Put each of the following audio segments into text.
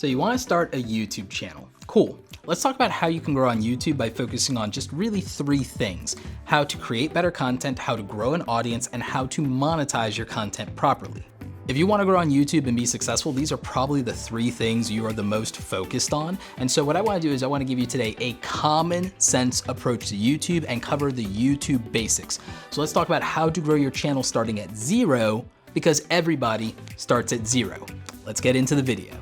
So you want to start a YouTube channel. Cool. Let's talk about how you can grow on YouTube by focusing on just really 3 things: how to create better content, how to grow an audience, and how to monetize your content properly. If you want to grow on YouTube and be successful, these are probably the 3 things you are the most focused on. And so what I want to do is I want to give you today a common sense approach to YouTube and cover the YouTube basics. So let's talk about how to grow your channel starting at 0, because everybody starts at 0. Let's get into the video.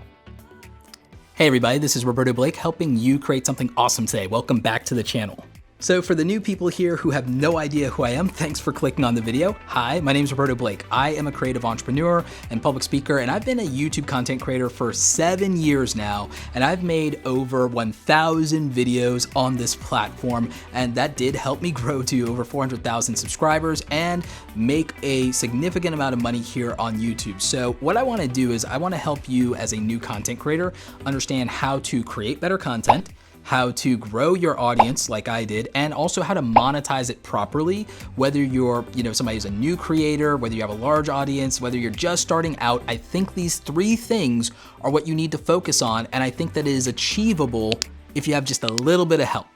Hey everybody, this is Roberto Blake helping you create something awesome today. Welcome back to the channel. So for the new people here who have no idea who I am, thanks for clicking on the video. Hi, my name is Roberto Blake. I am a creative entrepreneur and public speaker, and I've been a YouTube content creator for 7 years now, and I've made over 1,000 videos on this platform, and that did help me grow to over 400,000 subscribers and make a significant amount of money here on YouTube. So what I want to do is I want to help you as a new content creator understand how to create better content, how to grow your audience like I did, and also how to monetize it properly, whether you're somebody who's a new creator, whether you have a large audience, whether you're just starting out. I think these 3 things are what you need to focus on, and I think that it is achievable if you have just a little bit of help.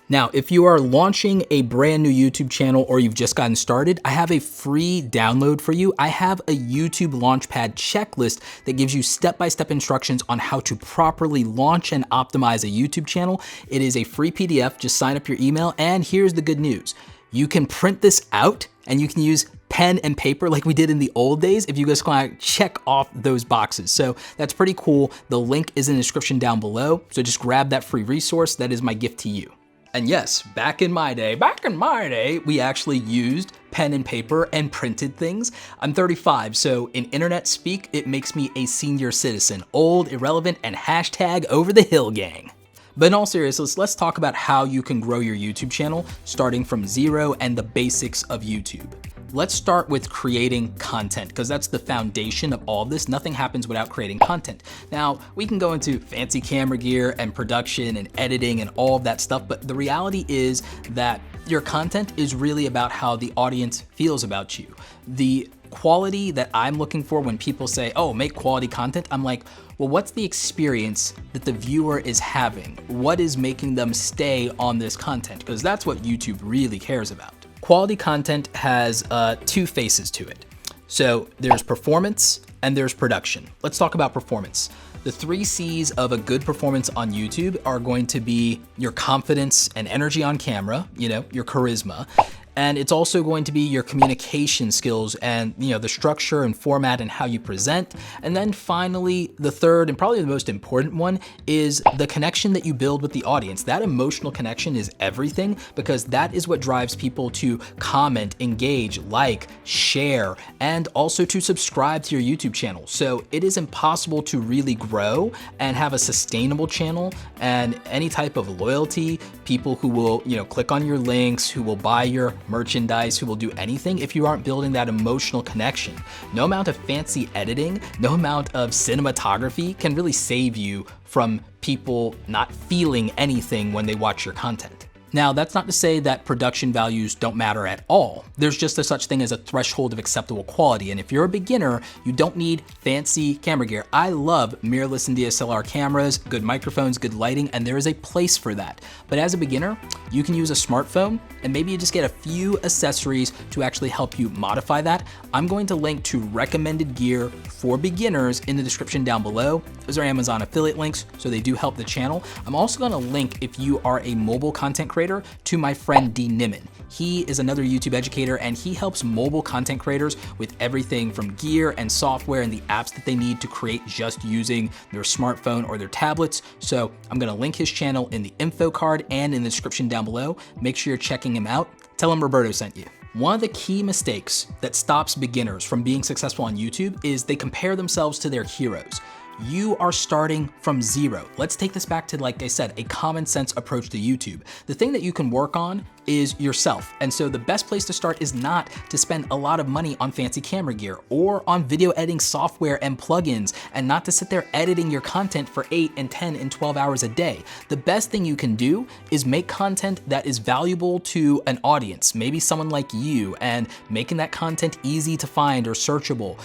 Now, if you are launching a brand new YouTube channel or you've just gotten started, I have a free download for you. I have a YouTube Launchpad checklist that gives you step-by-step instructions on how to properly launch and optimize a YouTube channel. It is a free PDF, just sign up your email, and here's the good news. You can print this out and you can use pen and paper like we did in the old days if you just want to check off those boxes. So that's pretty cool. The link is in the description down below. So just grab that free resource. That is my gift to you. And yes, back in my day, we actually used pen and paper and printed things. I'm 35, so in internet speak, it makes me a senior citizen, old, irrelevant, and hashtag over the hill gang. But in all seriousness, let's talk about how you can grow your YouTube channel starting from 0 and the basics of YouTube. Let's start with creating content, because that's the foundation of all of this. Nothing happens without creating content. Now, we can go into fancy camera gear and production and editing and all of that stuff, but the reality is that your content is really about how the audience feels about you. The quality that I'm looking for when people say, oh, make quality content, I'm like, well, what's the experience that the viewer is having? What is making them stay on this content? Because that's what YouTube really cares about. Quality content has 2 faces to it. So there's performance and there's production. Let's talk about performance. The 3 C's of a good performance on YouTube are going to be your confidence and energy on camera, your charisma. And it's also going to be your communication skills and the structure and format and how you present. And then finally, the third and probably the most important one is the connection that you build with the audience. That emotional connection is everything, because that is what drives people to comment, engage, like, share, and also to subscribe to your YouTube channel. So it is impossible to really grow and have a sustainable channel and any type of loyalty, people who will click on your links, who will buy your merchandise, who will do anything if you aren't building that emotional connection. No amount of fancy editing, no amount of cinematography can really save you from people not feeling anything when they watch your content. Now, that's not to say that production values don't matter at all. There's just a such thing as a threshold of acceptable quality. And if you're a beginner, you don't need fancy camera gear. I love mirrorless and DSLR cameras, good microphones, good lighting, and there is a place for that. But as a beginner, you can use a smartphone and maybe you just get a few accessories to actually help you modify that. I'm going to link to recommended gear for beginners in the description down below. Those are Amazon affiliate links, so they do help the channel. I'm also gonna link, if you are a mobile content creator, to my friend D. Niman. He is another YouTube educator, and he helps mobile content creators with everything from gear and software and the apps that they need to create just using their smartphone or their tablets. So I'm gonna link his channel in the info card and in the description down below. Make sure you're checking him out. Tell him Roberto sent you. One of the key mistakes that stops beginners from being successful on YouTube is they compare themselves to their heroes. You are starting from 0. Let's take this back to, like I said, a common sense approach to YouTube. The thing that you can work on is yourself. And so the best place to start is not to spend a lot of money on fancy camera gear or on video editing software and plugins, and not to sit there editing your content for 8 and 10 and 12 hours a day. The best thing you can do is make content that is valuable to an audience, maybe someone like you, and making that content easy to find or searchable.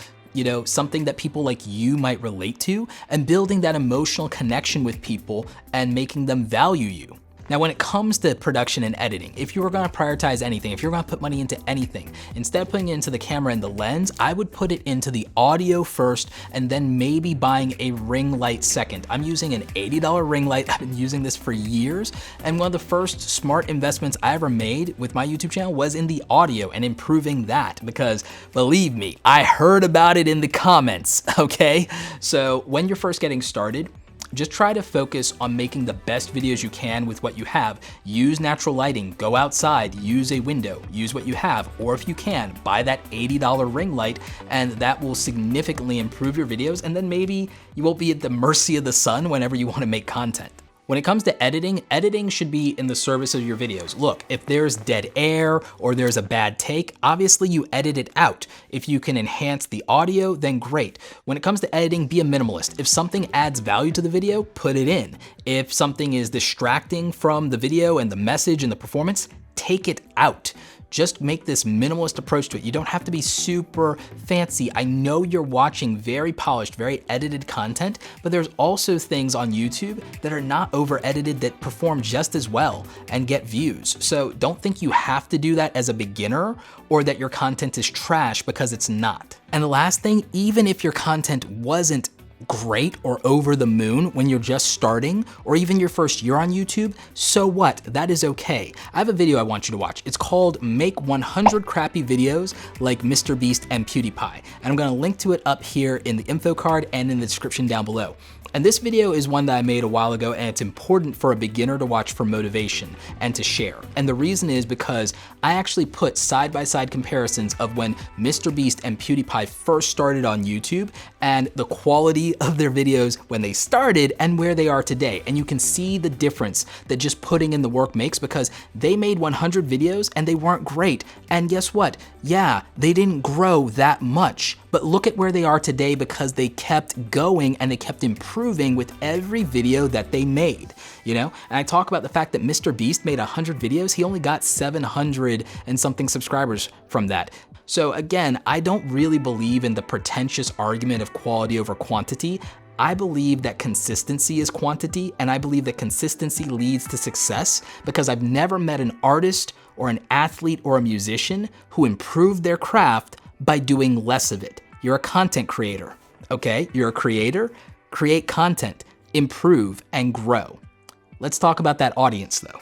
something that people like you might relate to, and building that emotional connection with people and making them value you. Now, when it comes to production and editing, if you were gonna prioritize anything, if you're gonna put money into anything, instead of putting it into the camera and the lens, I would put it into the audio first and then maybe buying a ring light second. I'm using an $80 ring light. I've been using this for years. And one of the first smart investments I ever made with my YouTube channel was in the audio and improving that, because believe me, I heard about it in the comments, okay? So when you're first getting started, just try to focus on making the best videos you can with what you have. Use natural lighting, go outside, use a window, use what you have, or if you can, buy that $80 ring light, and that will significantly improve your videos, and then maybe you won't be at the mercy of the sun whenever you want to make content. When it comes to editing, editing should be in the service of your videos. Look, if there's dead air or there's a bad take, obviously you edit it out. If you can enhance the audio, then great. When it comes to editing, be a minimalist. If something adds value to the video, put it in. If something is distracting from the video and the message and the performance, take it out. Just make this minimalist approach to it. You don't have to be super fancy. I know you're watching very polished, very edited content, but there's also things on YouTube that are not over edited that perform just as well and get views. So don't think you have to do that as a beginner or that your content is trash, because it's not. And the last thing, even if your content wasn't great or over the moon when you're just starting, or even your first year on YouTube, so what? That is okay. I have a video I want you to watch. It's called Make 100 Crappy Videos Like Mr. Beast and PewDiePie. And I'm gonna link to it up here in the info card and in the description down below. And this video is one that I made a while ago, and it's important for a beginner to watch for motivation and to share. And the reason is because I actually put side-by-side comparisons of when Mr. Beast and PewDiePie first started on YouTube and the quality of their videos when they started and where they are today. And you can see the difference that just putting in the work makes, because they made 100 videos and they weren't great. And guess what? Yeah, they didn't grow that much. But look at where they are today, because they kept going and they kept improving with every video that they made, And I talk about the fact that Mr. Beast made 100 videos. He only got 700 and something subscribers from that. So again, I don't really believe in the pretentious argument of quality over quantity. I believe that consistency is quantity, and I believe that consistency leads to success, because I've never met an artist or an athlete or a musician who improved their craft by doing less of it. You're a content creator, okay? You're a creator, create content, improve, and grow. Let's talk about that audience though.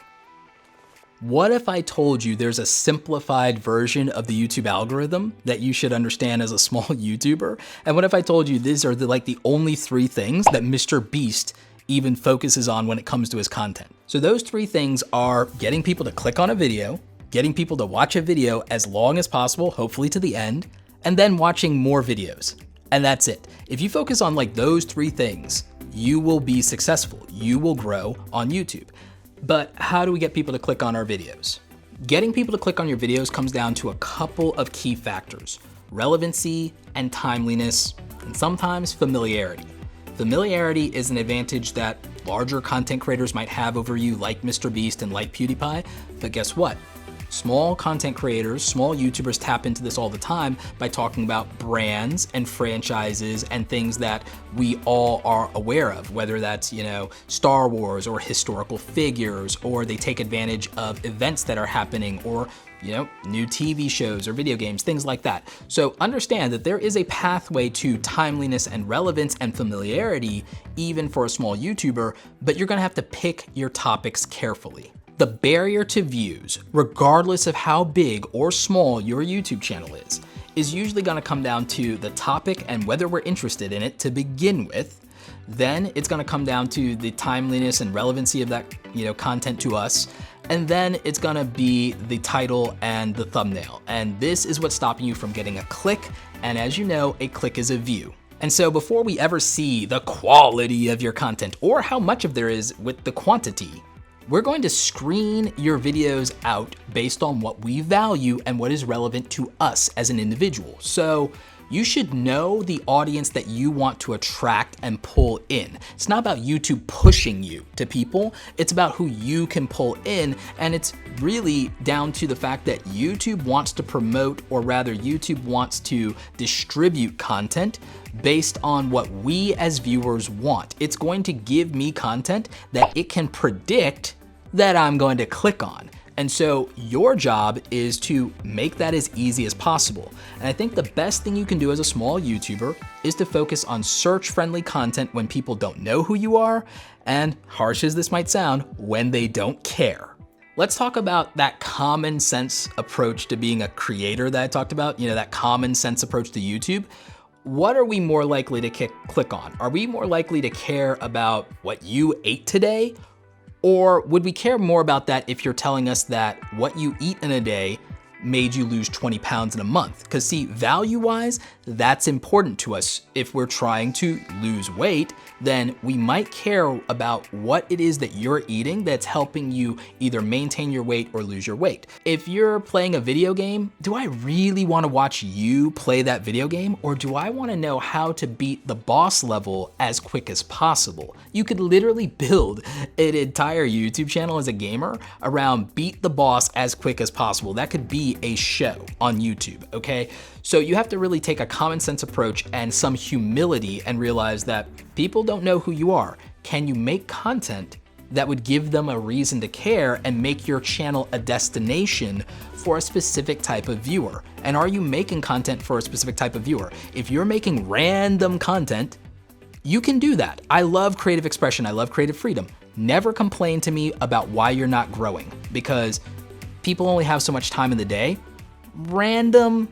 What if I told you there's a simplified version of the YouTube algorithm that you should understand as a small YouTuber? And what if I told you these are the only 3 things that Mr. Beast even focuses on when it comes to his content? So those 3 things are getting people to click on a video, getting people to watch a video as long as possible, hopefully to the end, and then watching more videos. And that's it. If you focus on those 3 things, you will be successful. You will grow on YouTube. But how do we get people to click on our videos? Getting people to click on your videos comes down to a couple of key factors: relevancy and timeliness, and sometimes familiarity. Familiarity is an advantage that larger content creators might have over you, like Mr. Beast and like PewDiePie, but guess what? Small content creators, small YouTubers tap into this all the time by talking about brands and franchises and things that we all are aware of, whether that's, Star Wars or historical figures, or they take advantage of events that are happening, or new TV shows or video games, things like that. So understand that there is a pathway to timeliness and relevance and familiarity, even for a small YouTuber, but you're gonna have to pick your topics carefully. The barrier to views, regardless of how big or small your YouTube channel is usually gonna come down to the topic and whether we're interested in it to begin with. Then it's gonna come down to the timeliness and relevancy of that content to us. And then it's gonna be the title and the thumbnail. And this is what's stopping you from getting a click. And as you know, a click is a view. And so before we ever see the quality of your content or how much of there is with the quantity, we're going to screen your videos out based on what we value and what is relevant to us as an individual. So You should know the audience that you want to attract and pull in. It's not about YouTube pushing you to people, it's about who you can pull in, and it's really down to the fact that YouTube wants to promote, or rather YouTube wants to distribute content based on what we as viewers want. It's going to give me content that it can predict that I'm going to click on. And so your job is to make that as easy as possible. And I think the best thing you can do as a small YouTuber is to focus on search-friendly content when people don't know who you are, and harsh as this might sound, when they don't care. Let's talk about that common sense approach to being a creator that I talked about, that common sense approach to YouTube. What are we more likely to click on? Are we more likely to care about what you ate today? Or would we care more about that if you're telling us that what you eat in a day made you lose 20 pounds in a month? Because see, value-wise, that's important to us. If we're trying to lose weight, then we might care about what it is that you're eating that's helping you either maintain your weight or lose your weight. If you're playing a video game, do I really want to watch you play that video game, or do I want to know how to beat the boss level as quick as possible? You could literally build an entire YouTube channel as a gamer around beat the boss as quick as possible. That could be a show on YouTube, okay? So you have to really take a common sense approach and some humility and realize that people don't know who you are. Can you make content that would give them a reason to care and make your channel a destination for a specific type of viewer? And are you making content for a specific type of viewer? If you're making random content, you can do that. I love creative expression. I love creative freedom. Never complain to me about why you're not growing, because people only have so much time in the day. Random,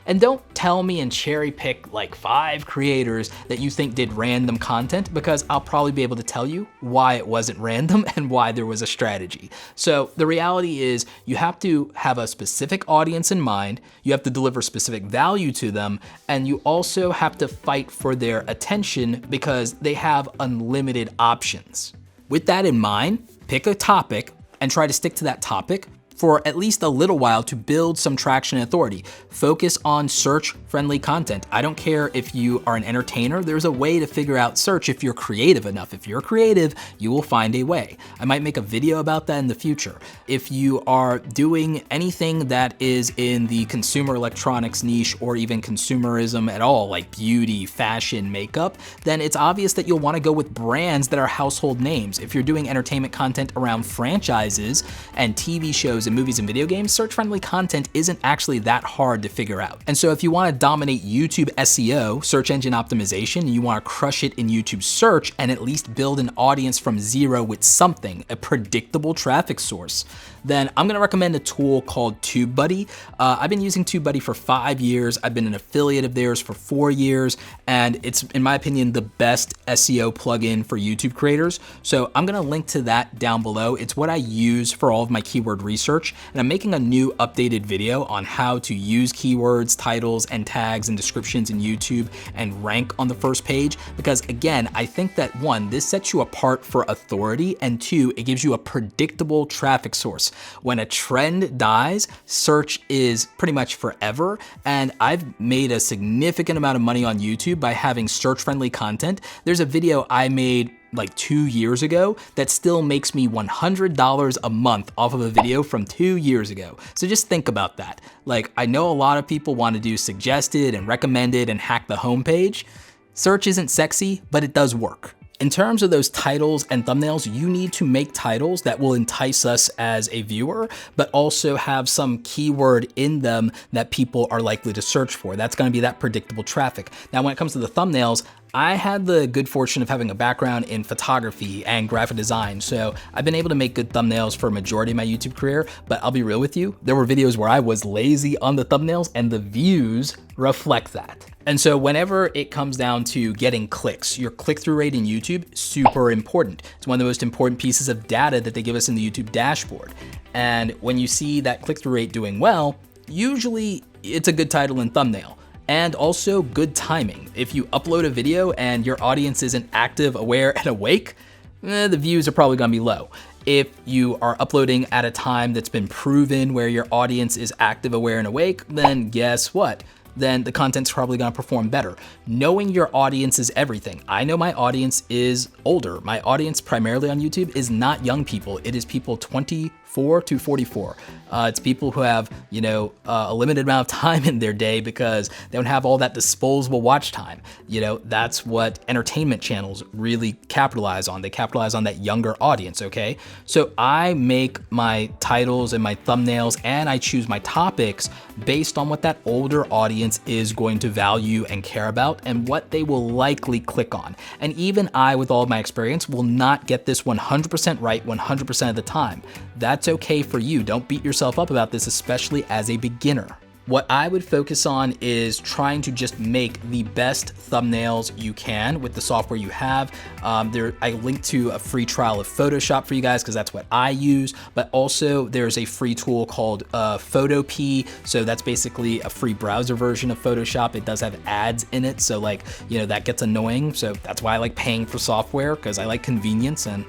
and don't tell me and cherry pick like 5 creators that you think did random content, because I'll probably be able to tell you why it wasn't random and why there was a strategy. So the reality is you have to have a specific audience in mind, you have to deliver specific value to them, and you also have to fight for their attention because they have unlimited options. With that in mind, pick a topic and try to stick to that topic for at least a little while to build some traction and authority. Focus on search-friendly content. I don't care if you are an entertainer, there's a way to figure out search if you're creative enough. If you're creative, you will find a way. I might make a video about that in the future. If you are doing anything that is in the consumer electronics niche or even consumerism at all, like beauty, fashion, makeup, then it's obvious that you'll wanna go with brands that are household names. If you're doing entertainment content around franchises and TV shows and movies and video games, search-friendly content isn't actually that hard to figure out. And so if you want to dominate YouTube SEO, search engine optimization, and you want to crush it in YouTube search and at least build an audience from zero with something, a predictable traffic source, then I'm gonna recommend a tool called TubeBuddy. I've been using TubeBuddy for 5 years. I've been an affiliate of theirs for 4 years, and it's, in my opinion, the best SEO plugin for YouTube creators. So I'm gonna link to that down below. It's what I use for all of my keyword research, and I'm making a new updated video on how to use keywords, titles, and tags and descriptions in YouTube and rank on the first page, because again, I think that 1, this sets you apart for authority, and 2, it gives you a predictable traffic source. When a trend dies, search is pretty much forever, and I've made a significant amount of money on YouTube by having search-friendly content. There's a video I made like 2 years ago that still makes me $100 a month off of a video from 2 years ago. So just think about that. Like, I know a lot of people want to do suggested and recommended and hack the homepage. Search isn't sexy, but it does work. In terms of those titles and thumbnails, you need to make titles that will entice us as a viewer, but also have some keyword in them that people are likely to search for. That's gonna be that predictable traffic. Now, when it comes to the thumbnails, I had the good fortune of having a background in photography and graphic design, so I've been able to make good thumbnails for a majority of my YouTube career, but I'll be real with you, there were videos where I was lazy on the thumbnails and the views reflect that. And so whenever it comes down to getting clicks, your click-through rate in YouTube, super important. It's one of the most important pieces of data that they give us in the YouTube dashboard. And when you see that click-through rate doing well, usually it's a good title and thumbnail. And also good timing. If you upload a video and your audience isn't active, aware, and awake, the views are probably gonna be low. If you are uploading at a time that's been proven where your audience is active, aware, and awake, then guess what? then the content's probably gonna perform better. Knowing your audience is everything. I know my audience is older. My audience primarily on YouTube is not young people. It is people 24 to 44. It's people who have, a limited amount of time in their day because they don't have all that disposable watch time. That's what entertainment channels really capitalize on. They capitalize on that younger audience, okay? So I make my titles and my thumbnails and I choose my topics based on what that older audience is going to value and care about and what they will likely click on. And even I, with all of my experience, will not get this 100% right 100% of the time. That's okay for you. Don't beat yourself up about this, especially as a beginner. What I would focus on is trying to just make the best thumbnails you can with the software you have. I linked to a free trial of Photoshop for you guys because that's what I use, but also there's a free tool called Photopea. So that's basically a free browser version of Photoshop. It does have ads in it, so that gets annoying. So that's why I like paying for software, because I like convenience and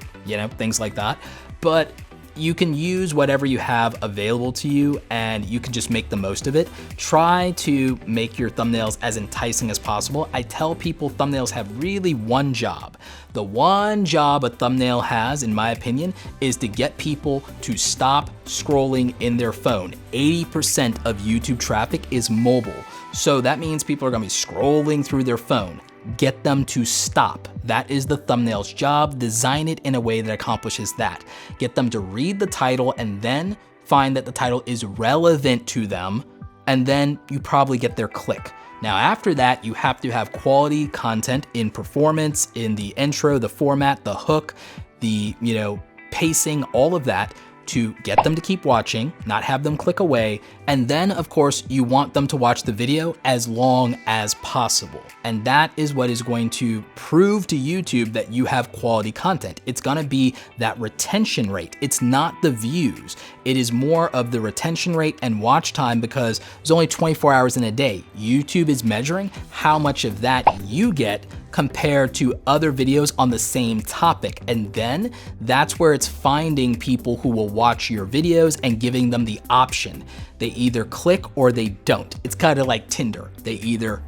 things like that. But you can use whatever you have available to you and you can just make the most of it. Try to make your thumbnails as enticing as possible. I tell people thumbnails have really one job. The one job a thumbnail has, in my opinion, is to get people to stop scrolling in their phone. 80% of YouTube traffic is mobile. So that means people are gonna be scrolling through their phone. Get them to stop. That is the thumbnail's job. Design it in a way that accomplishes that. Get them to read the title and then find that the title is relevant to them, and then you probably get their click. Now, after that, you have to have quality content in performance, in the intro, the format, the hook, the pacing, all of that, to get them to keep watching, not have them click away. And then of course you want them to watch the video as long as possible. And that is what is going to prove to YouTube that you have quality content. It's gonna be that retention rate. It's not the views. It is more of the retention rate and watch time, because there's only 24 hours in a day. YouTube is measuring how much of that you get compared to other videos on the same topic. And then that's where it's finding people who will watch your videos and giving them the option. They either click or they don't. It's kind of like Tinder. They either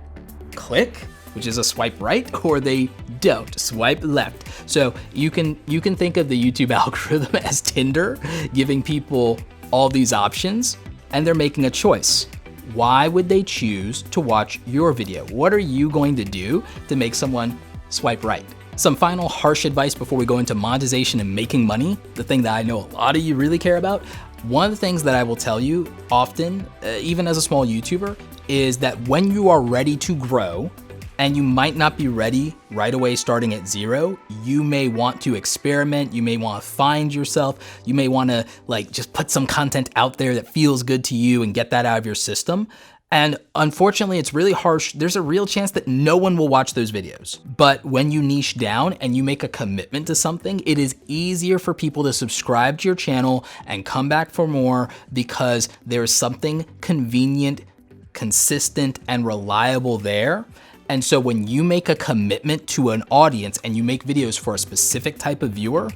click, which is a swipe right, or they don't, swipe left. So you can think of the YouTube algorithm as Tinder, giving people all these options and they're making a choice. Why would they choose to watch your video? What are you going to do to make someone swipe right? Some final harsh advice before we go into monetization and making money, the thing that I know a lot of you really care about. One of the things that I will tell you often, even as a small YouTuber, is that when you are ready to grow, and you might not be ready right away starting at zero, you may want to experiment, you may want to find yourself, you may want to just put some content out there that feels good to you and get that out of your system. And unfortunately, it's really harsh. There's a real chance that no one will watch those videos. But when you niche down and you make a commitment to something, it is easier for people to subscribe to your channel and come back for more, because there's something convenient, consistent, and reliable there. And so when you make a commitment to an audience and you make videos for a specific type of viewer,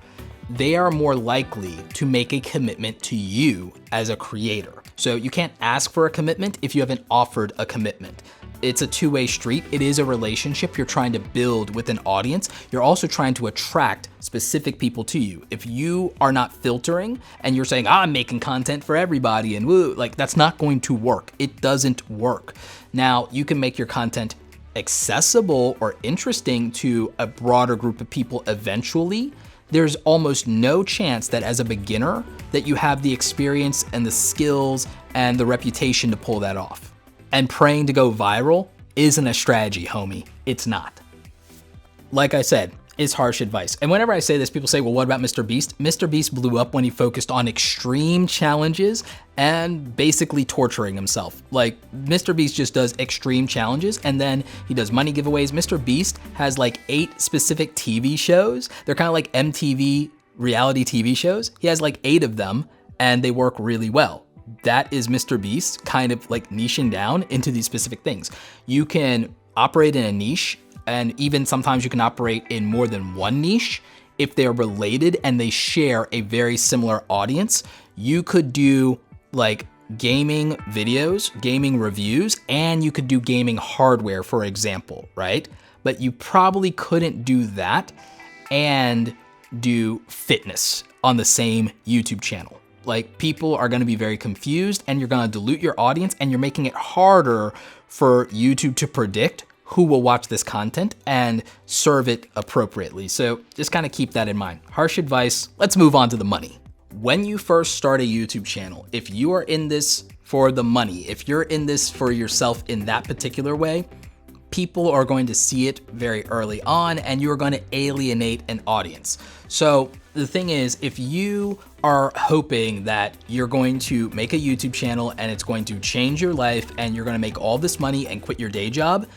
they are more likely to make a commitment to you as a creator. So you can't ask for a commitment if you haven't offered a commitment. It's a two-way street. It is a relationship you're trying to build with an audience. You're also trying to attract specific people to you. If you are not filtering and you're saying, I'm making content for everybody and woo, that's not going to work. It doesn't work. Now, you can make your content accessible or interesting to a broader group of people eventually. There's almost no chance that as a beginner that you have the experience and the skills and the reputation to pull that off. And praying to go viral isn't a strategy, homie. It's not. Like I said, it's harsh advice. And whenever I say this, people say, well, what about Mr. Beast? Mr. Beast blew up when he focused on extreme challenges and basically torturing himself. Mr. Beast just does extreme challenges and then he does money giveaways. Mr. Beast has 8 specific TV shows. They're kind of like MTV reality TV shows. He has 8 of them and they work really well. That is Mr. Beast kind of niching down into these specific things. You can operate in a niche, and even sometimes you can operate in more than one niche if they're related and they share a very similar audience. You could do gaming videos, gaming reviews, and you could do gaming hardware, for example, right? But you probably couldn't do that and do fitness on the same YouTube channel. Like, people are gonna be very confused, and you're gonna dilute your audience, and you're making it harder for YouTube to predict who will watch this content and serve it appropriately. So just kind of keep that in mind. Harsh advice, let's move on to the money. When you first start a YouTube channel, if you are in this for the money, if you're in this for yourself in that particular way, people are going to see it very early on, and you're going to alienate an audience. So the thing is, if you are hoping that you're going to make a YouTube channel and it's going to change your life and you're going to make all this money and quit your day job,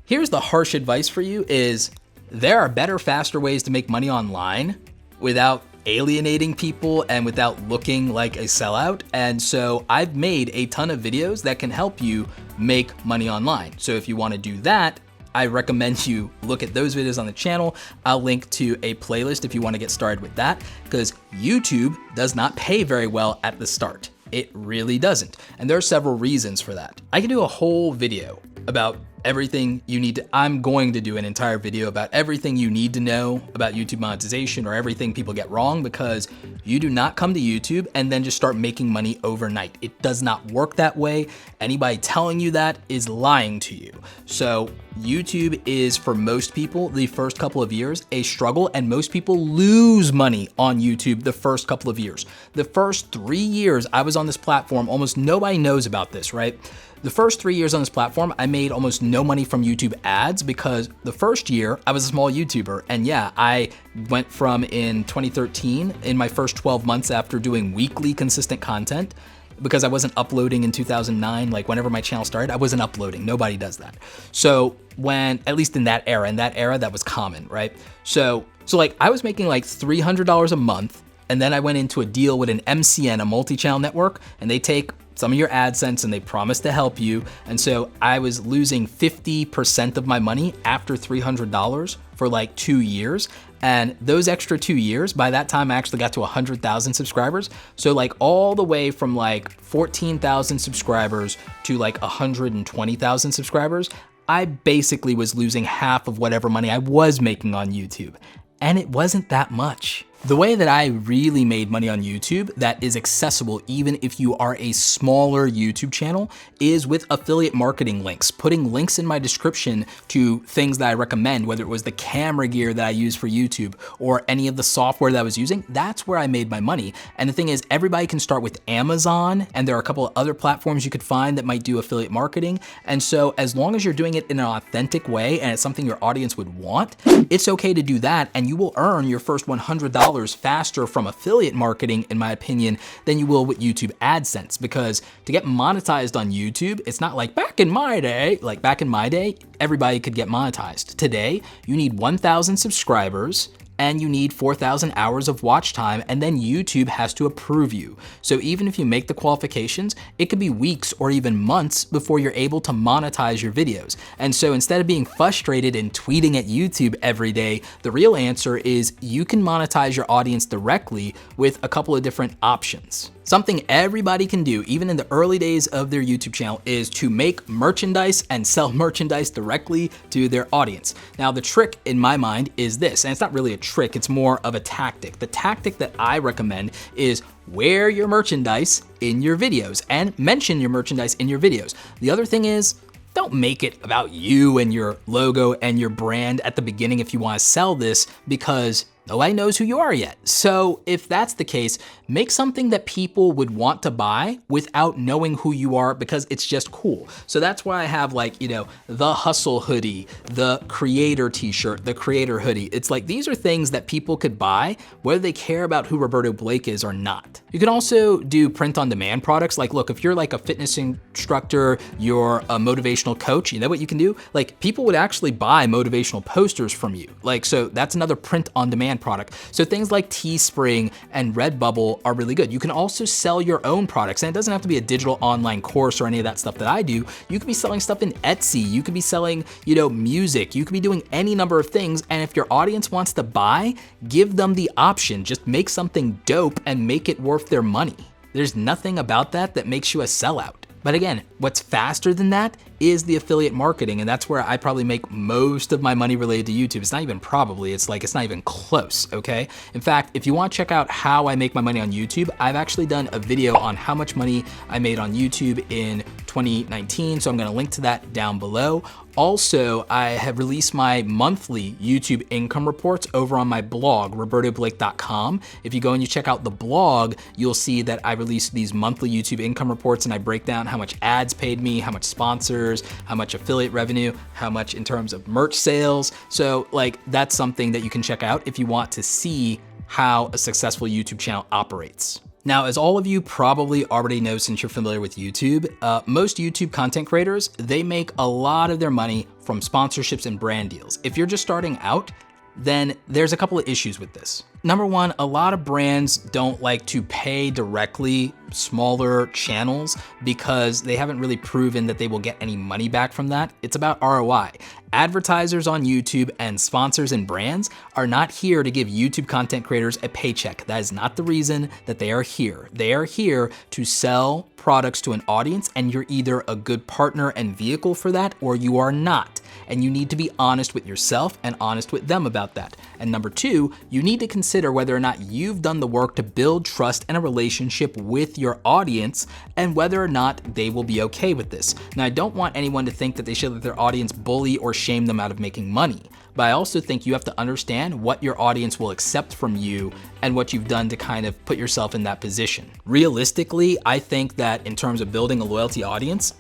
here's the harsh advice for you is there are better, faster ways to make money online without alienating people and without looking like a sellout. And so I've made a ton of videos that can help you make money online. So if you want to do that, I recommend you look at those videos on the channel. I'll link to a playlist if you want to get started with that, because YouTube does not pay very well at the start. It really doesn't. And there are several reasons for that. I can do a whole video about everything you need to, I'm going to do an entire video about everything you need to know about YouTube monetization or everything people get wrong, because you do not come to YouTube and then just start making money overnight. It does not work that way. Anybody telling you that is lying to you. So YouTube is, for most people, the first couple of years, a struggle, and most people lose money on YouTube the first couple of years. The first 3 years I was on this platform, almost nobody knows about this, right? The first 3 years on this platform, I made almost no money from YouTube ads, because the first year I was a small YouTuber. And yeah, I went from, in 2013, in my first 12 months after doing weekly consistent content, because I wasn't uploading in 2009, like whenever my channel started, I wasn't uploading. Nobody does that. So when, at least in that era, that was common, right? So like I was making like $300 a month, and then I went into a deal with an MCN, a multi-channel network, and they take some of your AdSense and they promise to help you. And so I was losing 50% of my money after $300 for like 2 years. And those extra 2 years, by that time I actually got to 100,000 subscribers. So like all the way from like 14,000 subscribers to like 120,000 subscribers, I basically was losing half of whatever money I was making on YouTube. And it wasn't that much. The way that I really made money on YouTube that is accessible even if you are a smaller YouTube channel is with affiliate marketing links, putting links in my description to things that I recommend, whether it was the camera gear that I use for YouTube or any of the software that I was using. That's where I made my money. And the thing is, everybody can start with Amazon, and there are a couple of other platforms you could find that might do affiliate marketing. And so as long as you're doing it in an authentic way and it's something your audience would want, it's okay to do that, and you will earn your first $100 faster from affiliate marketing, in my opinion, than you will with YouTube AdSense. Because to get monetized on YouTube, it's not like back in my day. Like back in my day, everybody could get monetized. Today, you need 1,000 subscribers and you need 4,000 hours of watch time, and then YouTube has to approve you. So even if you make the qualifications, it could be weeks or even months before you're able to monetize your videos. And so instead of being frustrated and tweeting at YouTube every day, the real answer is you can monetize your audience directly with a couple of different options. Something everybody can do, even in the early days of their YouTube channel, is to make merchandise and sell merchandise directly to their audience. Now, the trick in my mind is this, and it's not really a trick, it's more of a tactic. The tactic that I recommend is wear your merchandise in your videos and mention your merchandise in your videos. The other thing is, don't make it about you and your logo and your brand at the beginning if you want to sell this, because nobody knows who you are yet. So if that's the case, make something that people would want to buy without knowing who you are, because it's just cool. So that's why I have, like, you know, the Hustle hoodie, the Creator t-shirt, the Creator hoodie. It's like, these are things that people could buy whether they care about who Roberto Blake is or not. You can also do print on demand products. Like, look, if you're like a fitness instructor, you're a motivational coach, you know what you can do? Like, people would actually buy motivational posters from you. Like, so that's another print on demand product. So things like Teespring and Redbubble are really good. You can also sell your own products, and it doesn't have to be a digital online course or any of that stuff that I do. You could be selling stuff in Etsy. You could be selling, you know, music. You could be doing any number of things. And if your audience wants to buy, give them the option. Just make something dope and make it worth their money. There's nothing about that that makes you a sellout. But again, what's faster than that is the affiliate marketing, and that's where I probably make most of my money related to YouTube. It's not even probably, it's not even close, okay? In fact, if you want to check out how I make my money on YouTube, I've actually done a video on how much money I made on YouTube in 2019, so I'm gonna link to that down below. Also, I have released my monthly YouTube income reports over on my blog, robertoblake.com. If you go and you check out the blog, you'll see that I release these monthly YouTube income reports and I break down how much ads paid me, how much sponsors, how much affiliate revenue, how much in terms of merch sales. So like that's something that you can check out if you want to see how a successful YouTube channel operates. Now, as all of you probably already know since you're familiar with YouTube, most YouTube content creators, they make a lot of their money from sponsorships and brand deals. If you're just starting out, then there's a couple of issues with this. Number one, a lot of brands don't like to pay directly smaller channels because they haven't really proven that they will get any money back from that. It's about ROI. Advertisers on YouTube and sponsors and brands are not here to give YouTube content creators a paycheck. That is not the reason that they are here. They are here to sell products to an audience, and you're either a good partner and vehicle for that or you are not. And you need to be honest with yourself and honest with them about that. And number two, you need to consider whether or not you've done the work to build trust and a relationship with your audience and whether or not they will be okay with this. Now, I don't want anyone to think that they should let their audience bully or shame them out of making money. But I also think you have to understand what your audience will accept from you and what you've done to kind of put yourself in that position. Realistically, I think that in terms of building a loyalty audience,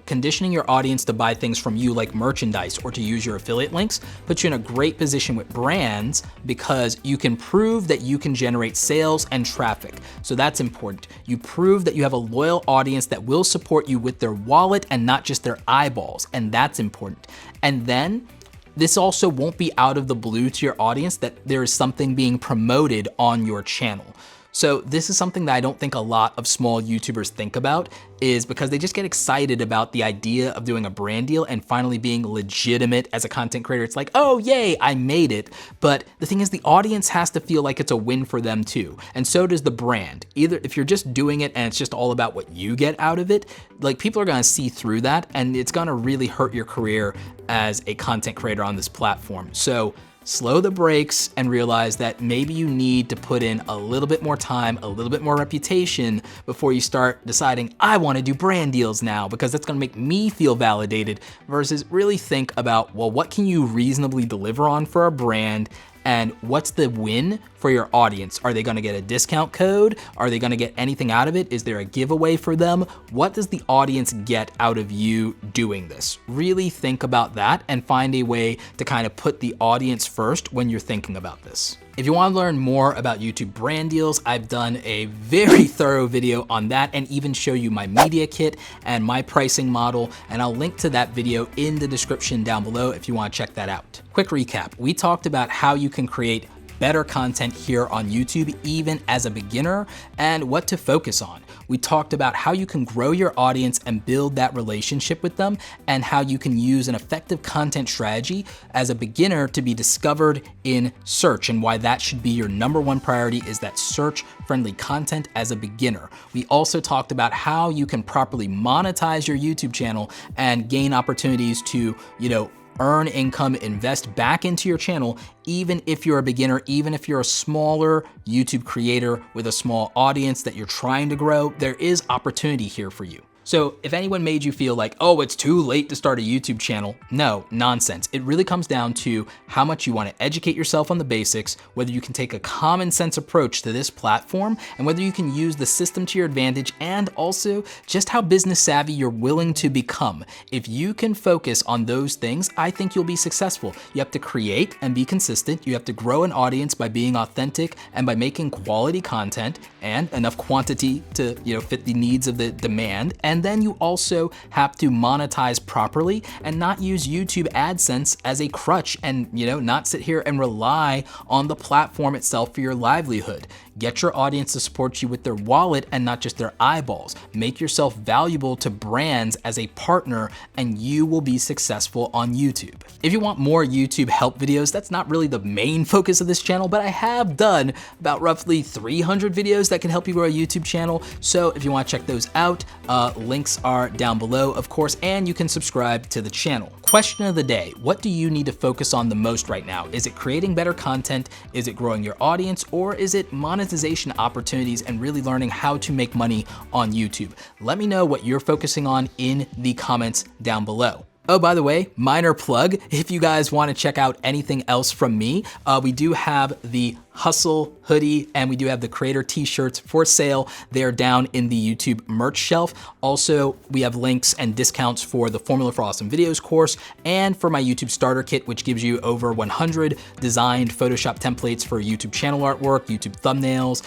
conditioning your audience to buy things from you like merchandise or to use your affiliate links puts you in a great position with brands because you can prove that you can generate sales and traffic. So that's important. You prove that you have a loyal audience that will support you with their wallet and not just their eyeballs, and that's important. And then this also won't be out of the blue to your audience that there is something being promoted on your channel. So this is something that I don't think a lot of small YouTubers think about, is because they just get excited about the idea of doing a brand deal and finally being legitimate as a content creator. It's like, oh yay, I made it. But the thing is, the audience has to feel like it's a win for them too. And so does the brand. Either if you're just doing it and it's just all about what you get out of it, like people are gonna see through that and it's gonna really hurt your career as a content creator on this platform. So slow the brakes and realize that maybe you need to put in a little bit more time, a little bit more reputation before you start deciding, I want to do brand deals now because that's going to make me feel validated, versus really think about, well, what can you reasonably deliver on for a brand? And what's the win for your audience? Are they gonna get a discount code? Are they gonna get anything out of it? Is there a giveaway for them? What does the audience get out of you doing this? Really think about that and find a way to kind of put the audience first when you're thinking about this. If you want to learn more about YouTube brand deals, I've done a very thorough video on that and even show you my media kit and my pricing model, and I'll link to that video in the description down below if you want to check that out. Quick recap, we talked about how you can create better content here on YouTube, even as a beginner, and what to focus on. We talked about how you can grow your audience and build that relationship with them, and how you can use an effective content strategy as a beginner to be discovered in search, and why that should be your number one priority, is that search-friendly content as a beginner. We also talked about how you can properly monetize your YouTube channel and gain opportunities to, earn income, invest back into your channel, even if you're a beginner, even if you're a smaller YouTube creator with a small audience that you're trying to grow, there is opportunity here for you. So if anyone made you feel like, oh, it's too late to start a YouTube channel, no, nonsense. It really comes down to how much you want to educate yourself on the basics, whether you can take a common sense approach to this platform, and whether you can use the system to your advantage, and also just how business savvy you're willing to become. If you can focus on those things, I think you'll be successful. You have to create and be consistent. You have to grow an audience by being authentic and by making quality content and enough quantity to fit the needs of the demand. And then you also have to monetize properly and not use YouTube AdSense as a crutch and not sit here and rely on the platform itself for your livelihood. Get your audience to support you with their wallet and not just their eyeballs. Make yourself valuable to brands as a partner, and you will be successful on YouTube. If you want more YouTube help videos, that's not really the main focus of this channel, but I have done about roughly 300 videos that can help you grow a YouTube channel. So if you want to check those out, links are down below, of course, and you can subscribe to the channel. Question of the day: what do you need to focus on the most right now? Is it creating better content? Is it growing your audience? Or is it monetization opportunities and really learning how to make money on YouTube? Let me know what you're focusing on in the comments down below. Oh, by the way, minor plug, if you guys want to check out anything else from me, we do have the Hustle hoodie and we do have the creator t-shirts for sale. They're down in the YouTube merch shelf. Also, we have links and discounts for the Formula for Awesome Videos course and for my YouTube starter kit, which gives you over 100 designed Photoshop templates for YouTube channel artwork, YouTube thumbnails,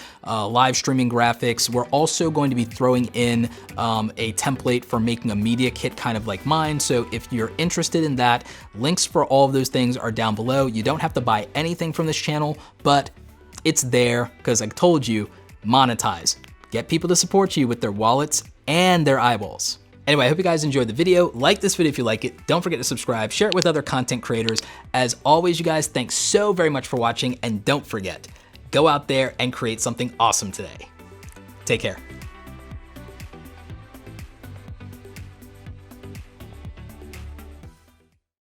live streaming graphics. We're also going to be throwing in a template for making a media kit kind of like mine. So if you're interested in that, links for all of those things are down below. You don't have to buy anything from this channel, but it's there because I told you, monetize. Get people to support you with their wallets and their eyeballs. Anyway, I hope you guys enjoyed the video. Like this video if you like it. Don't forget to subscribe, share it with other content creators. As always, you guys, thanks so very much for watching, and don't forget, go out there and create something awesome today. Take care.